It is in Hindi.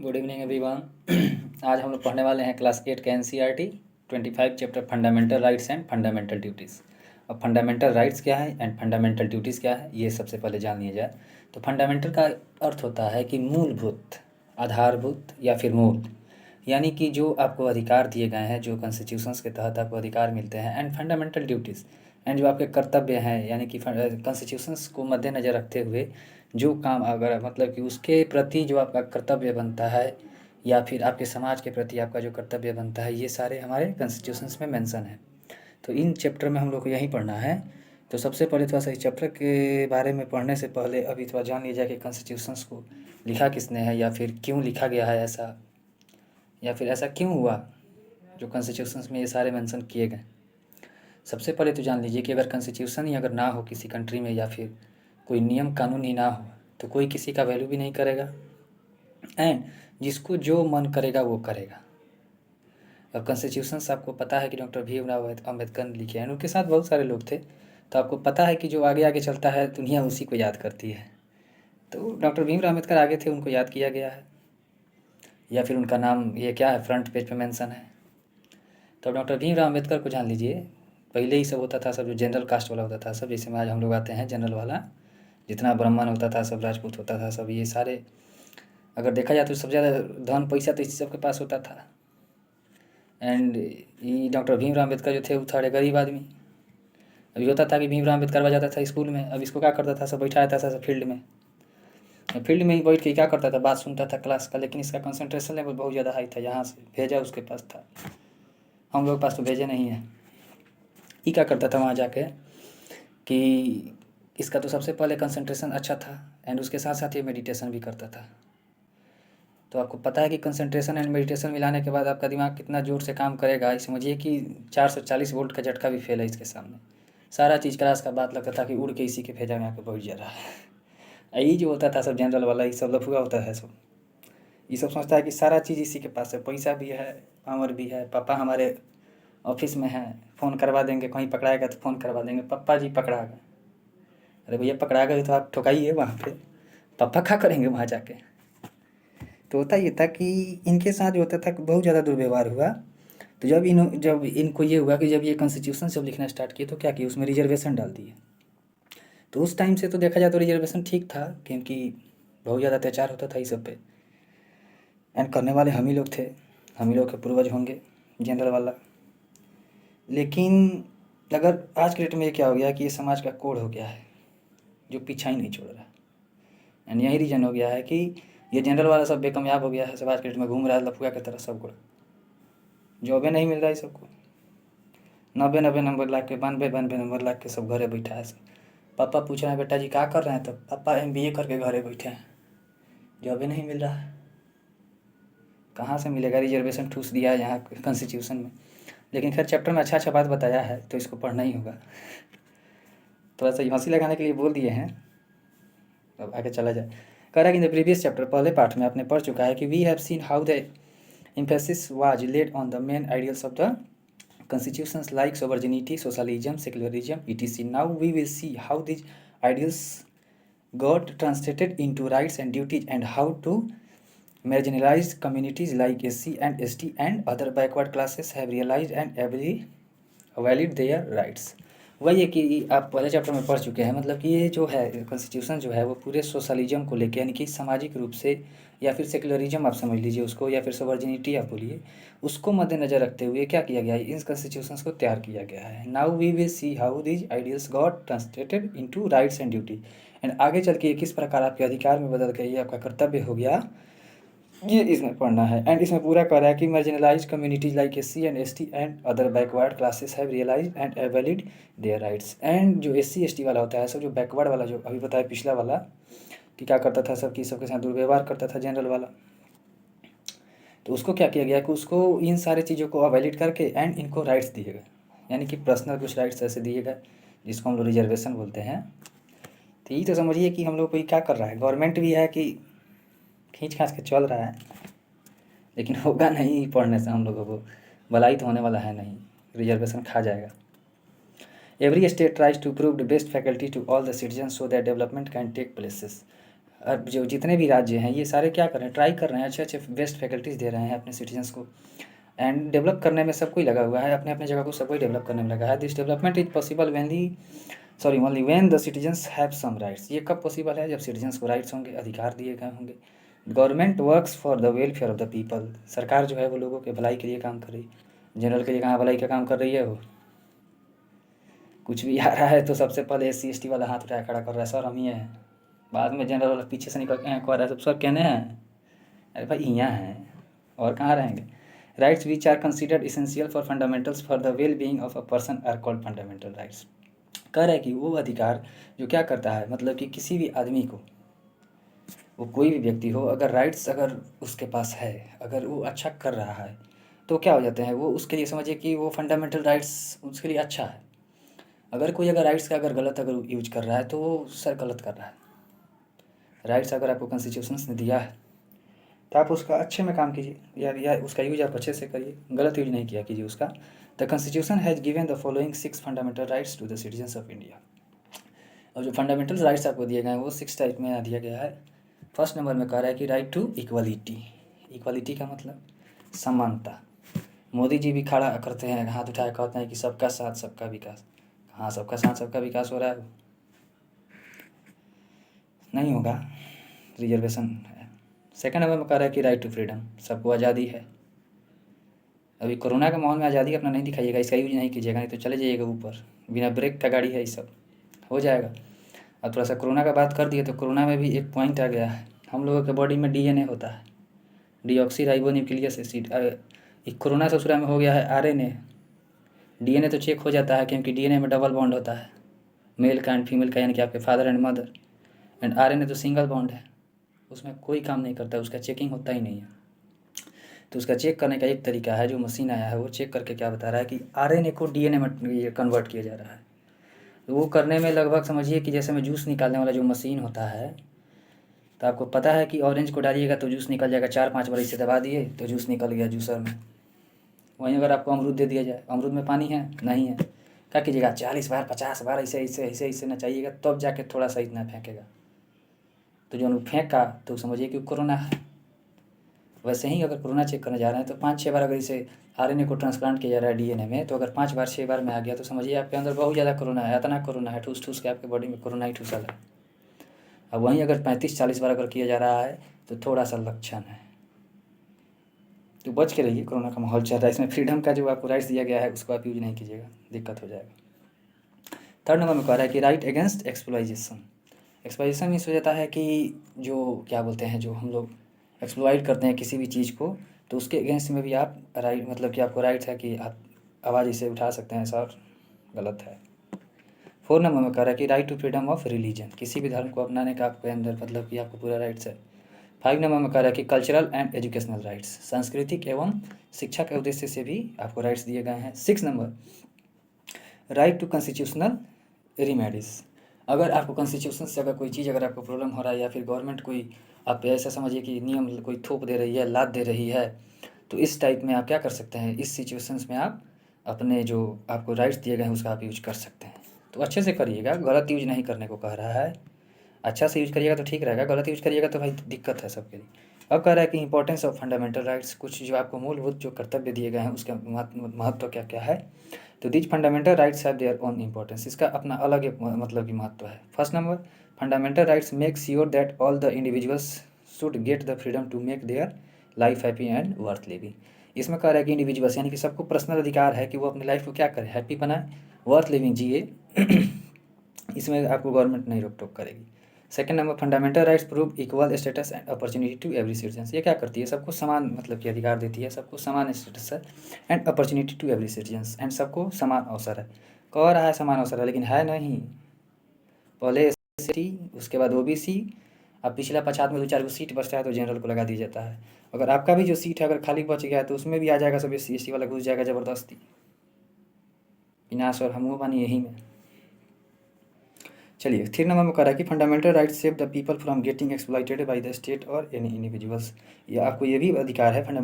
Good evening everyone. आज हम लोग पढ़ने वाले हैं क्लास 8 का NCERT 25 chapter fundamental rights and fundamental duties. अब फंडामेंटल राइट्स क्या है एंड फंडामेंटल ड्यूटीज़ क्या है, ये सबसे पहले जान लिया जाए। तो फंडामेंटल का अर्थ होता है कि मूलभूत, आधारभूत या फिर मूल, यानी कि जो आपको अधिकार दिए गए हैं, जो कॉन्स्टिट्यूशंस के तहत आपको अधिकार मिलते हैं। एंड फंडामेंटल ड्यूटीज़ एंड जो आपके कर्तव्य हैं, यानी कि कॉन्स्टिट्यूशंस को मद्देनज़र रखते हुए जो काम, अगर मतलब कि उसके प्रति जो आपका कर्तव्य बनता है या फिर आपके समाज के प्रति आपका जो कर्तव्य बनता है, ये सारे हमारे कॉन्स्टिट्यूशंस में मेंशन है। तो इन चैप्टर में हम लोग को यही पढ़ना है। तो सबसे पहले थोड़ा सा इस चैप्टर के बारे में पढ़ने से पहले अभी थोड़ा जान लिया जाए कि कॉन्स्टिट्यूशंस को लिखा किसने है, या फिर क्यों लिखा गया है ऐसा, या फिर ऐसा क्यों हुआ जो कॉन्स्टिट्यूशंस में ये सारे मेंशन किए गए। सबसे पहले तो जान लीजिए कि अगर कॉन्स्टिट्यूशन ही अगर ना हो किसी कंट्री में, या फिर कोई नियम कानून ही ना हो, तो कोई किसी का वैल्यू भी नहीं करेगा एंड जिसको जो मन करेगा वो करेगा। अब कॉन्स्टिट्यूशंस आपको पता है कि डॉक्टर भीमराव अम्बेडकर ने लिखे हैं, उनके साथ बहुत सारे लोग थे। तो आपको पता है कि जो आगे आगे चलता है दुनिया उसी को याद करती है। तो डॉक्टर भीमराव अम्बेडकर आगे थे, उनको याद किया गया है, या फिर उनका नाम ये क्या है, फ्रंट पेज पे मेंशन है। तो डॉक्टर भीमराव अम्बेडकर को जान लीजिए। पहले ही सब होता था, सब जो जनरल कास्ट वाला होता था सब, जैसे में आज हम लोग आते हैं जनरल वाला, जितना ब्राह्मण होता था, सब राजपूत होता था, सब ये सारे अगर देखा जाए तो सबसे ज़्यादा धन पैसा तो इसी सब के पास होता था। एंड ये डॉक्टर भीमराव अम्बेडकर जो थे वो थोड़े गरीब आदमी। अभी होता था कि भीमराव अम्बेडकर आ जाता था स्कूल में, अब इसको क्या करता था, सब बैठा रहता था सब फील्ड में, फील्ड में ही बैठ के क्या करता था, बात सुनता था क्लास का। लेकिन इसका कंसंट्रेशन लेवल बहुत ज़्यादा हाई था, यहाँ से भेजा उसके पास था, हम लोग के पास तो भेजे नहीं है। ये क्या करता था वहाँ जाके कि इसका तो सबसे पहले कंसंट्रेशन अच्छा था एंड उसके साथ साथ ये मेडिटेशन भी करता था। तो आपको पता है कि कंसंट्रेशन एंड मेडिटेशन मिलाने के बाद आपका दिमाग कितना ज़ोर से काम करेगा। समझिए कि 440 वोल्ट का झटका भी फेल है इसके सामने। सारा चीज़ क्लास का बात लगता था कि उड़ के इसी के भेजा में आके पहुँच जा रहा है। यही जो होता था सब जनरल वाला, ये सब लफुआ होता है सब। ये सब सोचता है कि सारा चीज़ इसी के पास है, पैसा भी है, पावर भी है, पापा हमारे ऑफिस में है, फ़ोन करवा देंगे, कहीं पकड़ाएगा तो फ़ोन करवा देंगे, पापा जी पकड़ा गए। अरे भैया पकड़ा गए तो आप ठुकाइए वहाँ पे, पापा क्या करेंगे वहाँ जाके। तो होता ये था कि इनके साथ जो होता था कि बहुत ज़्यादा दुर्व्यवहार हुआ। तो जब इनको ये हुआ कि जब ये कॉन्स्टिट्यूशन जब लिखना स्टार्ट किए तो क्या किया, उसमें रिजर्वेशन डाल दिए। तो उस टाइम से तो देखा जाए तो रिजर्वेशन ठीक था, क्योंकि बहुत ज़्यादा अत्याचार होता था इस सब पे। एंड करने वाले हम ही लोग थे, हम ही लोग के पूर्वज होंगे जनरल वाला। लेकिन अगर आज के डेट में ये क्या हो गया कि ये समाज का कोड हो गया है जो पीछा ही नहीं छोड़ रहा। एंड यही रीज़न हो गया है कि ये जनरल वाला सब बेकामयाब हो गया है, सब आज के डेट में घूम रहा है लफुआ की तरह सबको। जॉबे नहीं मिल रहा है सबको, 90 नंबर ला के, 92 नंबर ला के सब घरे बैठा है सब। पापा पूछ रहे हैं बेटा जी क्या कर रहे हैं, तो पापा MBA करके घरे बैठे हैं, जॉबे नहीं मिल रहा है। कहाँ से मिलेगा, रिजर्वेशन ठूस दिया है यहाँ कॉन्स्टिट्यूशन में। लेकिन खैर चैप्टर में अच्छा अच्छा बात बताया है तो इसको पढ़ना ही होगा। थोड़ा सा हंसी लगाने के लिए बोल दिए हैं, अब आगे चला जाए। कह रहा है कि इन द प्रीवियस चैप्टर, पहले पार्ट में आपने पढ़ चुका है कि we have seen how the emphasis was laid on the main ideals of the constitutions like sovereignty, socialism, secularism, etc. Now we will see how these ideals got translated into rights and duties, and how to marginalized communities like SC and ST and other backward classes have realized and valid their rights। वही है कि आप पहले चैप्टर में पढ़ चुके हैं, मतलब कि ये जो है कॉन्स्टिट्यूशन जो है वो पूरे सोशलिज्म को लेके, यानी कि सामाजिक रूप से, या फिर सेकुलरिज्म आप समझ लीजिए उसको, या फिर सोवर्जिनिटी आप बोलिए, उसको मद्देनज़र रखते हुए क्या किया गया है, इन कॉन्स्टिट्यूशंस को तैयार किया गया है। Now we will see how these ideals got translated into rights and duty, and आगे चल के ये किस प्रकार आपके अधिकार में बदल के ये आपका कर्तव्य हो गया, ये इसमें पढ़ना है। एंड इसमें पूरा कह रहा है कि marginalised communities like SC and ST and other backward classes have realised and valid their rights. And जो SC ST वाला होता है सब, जो बैकवर्ड वाला, जो अभी बताया पिछला वाला कि क्या करता था, सबके साथ दुर्व्यवहार करता था जनरल वाला, तो उसको क्या किया गया कि उसको इन सारी चीज़ों को अवैलिड करके एंड इनको राइट्स दिए गए, यानी कि पर्सनल कुछ राइट्स ऐसे दिए गए जिसको हम लोग रिजर्वेशन बोलते हैं। तो ये तो समझिए कि हम लोग को ये क्या कर रहा है, गवर्नमेंट भी है कि खींच खाच के चल रहा है, लेकिन होगा नहीं पढ़ने से हम लोगों को, भलाई तो होने वाला है नहीं, रिजर्वेशन खा जाएगा। Every state tries to prove the best faculty to all the citizen so that development can take places. अब जो जितने भी राज्य हैं ये सारे क्या कर रहे हैं, ट्राई कर रहे हैं, अच्छे अच्छे बेस्ट फैकल्टीज़ दे रहे हैं अपने सिटीजन्स को, एंड डेवलप करने में सब कोई लगा हुआ है, अपने अपने जगह को सब कोई डेवलप करने में लगा है। This development is possible only when the citizens have some rights. ये कब पॉसिबल है, जब सिटीजन्स को राइट्स होंगे, अधिकार दिए गए होंगे। Government works for the welfare of the people. सरकार जो है वो लोगों के भलाई के लिए काम कर रही है। जनरल के लिए कहाँ भलाई का काम कर रही है वो? कुछ भी आ रहा है तो सबसे पहले SC ST वाला हाथ उठाया खड़ा कर रहा है, सर हम ये हैं। बाद में जनरल वाला पीछे से निकल के कह रहा है, सब सर कहने हैं। अरे भाई यहाँ हैं और कहाँ रहेंगे। Rights which are considered essential for fundamentals for the well being of a person are called fundamental rights. कह रहा है कि वो अधिकार जो क्या करता है, मतलब कि किसी भी आदमी को, वो कोई भी व्यक्ति हो, अगर राइट्स अगर उसके पास है, अगर वो अच्छा कर रहा है तो क्या हो जाते हैं, वो उसके लिए समझिए कि वो फंडामेंटल राइट्स उसके लिए अच्छा है। अगर कोई अगर राइट्स का अगर गलत अगर यूज कर रहा है तो वो सर गलत कर रहा है। राइट्स अगर आपको कॉन्स्टिट्यूशंस ने दिया है तो आप उसका अच्छे में काम कीजिए, या उसका यूज आप अच्छे से करिए, गलत यूज नहीं किया कीजिए उसका। The constitution has given the following 6 fundamental rights to the citizens of India. और जो फंडामेंटल राइट्स आपको दिए गए हैं वो 6 टाइप में दिया गया है। फर्स्ट नंबर में कह रहा है कि राइट टू इक्वलिटी। इक्वलिटी का मतलब समानता। मोदी जी भी खड़ा करते हैं, हाथ उठाए कहते हैं कि सबका साथ सबका विकास। कहाँ सबका साथ सबका विकास हो रहा है? नहीं होगा, रिजर्वेशन है। सेकंड नंबर में कह रहा है कि राइट टू फ्रीडम, सबको आज़ादी है। अभी कोरोना के माहौल में आज़ादी अपना नहीं दिखाइएगा, इसका यूज नहीं कीजिएगा, नहीं तो चले जाइएगा ऊपर। बिना ब्रेक का गाड़ी है, ये सब हो जाएगा। अब थोड़ा सा कोरोना का बात कर दिए तो कोरोना में भी एक पॉइंट आ गया है, हम लोगों के बॉडी में DNA होता है, डीऑक्सी राइबोन्यूक्लियस एसिड। एक कोरोना ससुरा में हो गया है RNA। DNA तो चेक हो जाता है क्योंकि DNA में डबल बॉन्ड होता है, मेल का एंड फीमेल का, यानी कि आपके father and mother. And RNA तो सिंगल बॉन्ड है, उसमें कोई काम नहीं करता, उसका चेकिंग होता ही नहीं है। तो उसका चेक करने का एक तरीका है, जो मशीन आया है वो चेक करके क्या बता रहा है कि RNA को DNA में कन्वर्ट किया जा रहा है। तो वो करने में लगभग समझिए कि जैसे में जूस निकालने वाला जो मशीन होता है, तो आपको पता है कि ऑरेंज को डालिएगा तो जूस निकल जाएगा, 4-5 बार इसे दबा दिए तो जूस निकल गया जूसर में। वहीं अगर आपको अमरूद दे दिया जाए, अमरूद में पानी है नहीं है, क्या कीजिएगा, 40 बार 50 बार ऐसे ऐसे ऐसे ऐसे नचाइएगा तब जाके थोड़ा सा इतना फेंकेगा। तो जो फेंका तो समझिए कि कोरोना है। वैसे ही अगर कोरोना चेक करने जा रहे हैं तो 5-6 बार अगर इसे RNA को ट्रांसप्लांट किया जा रहा है DNA में, तो अगर 5 बार 6 बार में आ गया तो समझिए आपके अंदर बहुत ज़्यादा कोरोना है, इतना कोरोना है, ठूस ठूस के आपके बॉडी में कोरोना ही ठूसा है। अब वहीं अगर 35-40 बार अगर किया जा रहा है तो थोड़ा सा लक्षण है, तो बच के रहिए। कोरोना का माहौल चल रहा है, इसमें फ्रीडम का जो आपको राइट्स दिया गया है उसको आप यूज नहीं कीजिएगा, दिक्कत हो जाएगा। थर्ड नंबर में कह रहा है कि right against exploitation. Exploitation means हो जाता है कि जो क्या बोलते हैं, जो हम लोग एक्सप्लॉइट करते हैं किसी भी चीज़ को, तो उसके अगेंस्ट में भी आप राइट, मतलब कि आपको राइट है कि आप आवाज़ इसे उठा सकते हैं, सर गलत है। 4 नंबर में कह रहा है कि right to freedom of religion. किसी भी धर्म को अपनाने का आपके अंदर मतलब कि आपको पूरा राइट्स है। 5 नंबर में कह रहा है कि कल्चरल एंड एजुकेशनल राइट्स, सांस्कृतिक एवं शिक्षा के उद्देश्य से भी आपको राइट्स दिए गए हैं। 6 number right to constitutional remedies. अगर आपको कॉन्स्टिट्यूशन से अगर कोई चीज़ अगर आपको प्रॉब्लम हो रहा है, या फिर गवर्नमेंट कोई आप पे ऐसा समझिए कि नियम कोई थोप दे रही है, लाद दे रही है, तो इस टाइप में आप क्या कर सकते हैं, इस सिचुएशंस में आप अपने जो आपको राइट्स दिए गए हैं उसका आप यूज कर सकते हैं। तो अच्छे से करिएगा, गलत यूज नहीं करने को कह रहा है। अच्छा से यूज करिएगा तो ठीक रहेगा, गलत यूज करिएगा तो भाई दिक्कत है सबके लिए। अब कह रहा है कि इंपॉर्टेंस ऑफ फंडामेंटल राइट्स, कुछ जो आपको मूलभूत जो कर्तव्य दिए गए हैं उसका महत्व क्या क्या है। तो these fundamental rights have their own importance, इसका अपना अलग एक मतलब की महत्व है। First number, fundamental rights make sure that all the individuals should get the freedom to make their life happy and worth living. इसमें कह रहा है कि इंडिविजुअल्स यानी कि सबको पर्सनल अधिकार है कि वो अपनी लाइफ को क्या करे, हैप्पी बनाए, वर्थ लिविंग जिए। इसमें आपको गवर्नमेंट नहीं रोक टोक करेगी। Second number, fundamental rights prove equal status and opportunity to every citizen. ये क्या करती है, सबको समान मतलब कि अधिकार देती है, सबको समान स्टेटस है, and opportunity to every citizen, and सबको समान अवसर है। कह रहा है समान अवसर है, लेकिन है नहीं। पहले SC उसके बाद OBC, अब पिछला पछात में 2-4 सीट बचता है तो जनरल को लगा दिया जाता है। अगर आपका भी जो सीट है अगर खाली बच गया है तो उसमें भी आ जाएगा, सब SC वाला घुस जाएगा ज़बरदस्ती। विनाश और हम बानी यही में। चलिए 3 नंबर में कह रहा है कि fundamental rights save the people from getting exploited by the state और एनी इंडिविजुअल्स। ये आपको ये भी अधिकार है, फंडामेंटल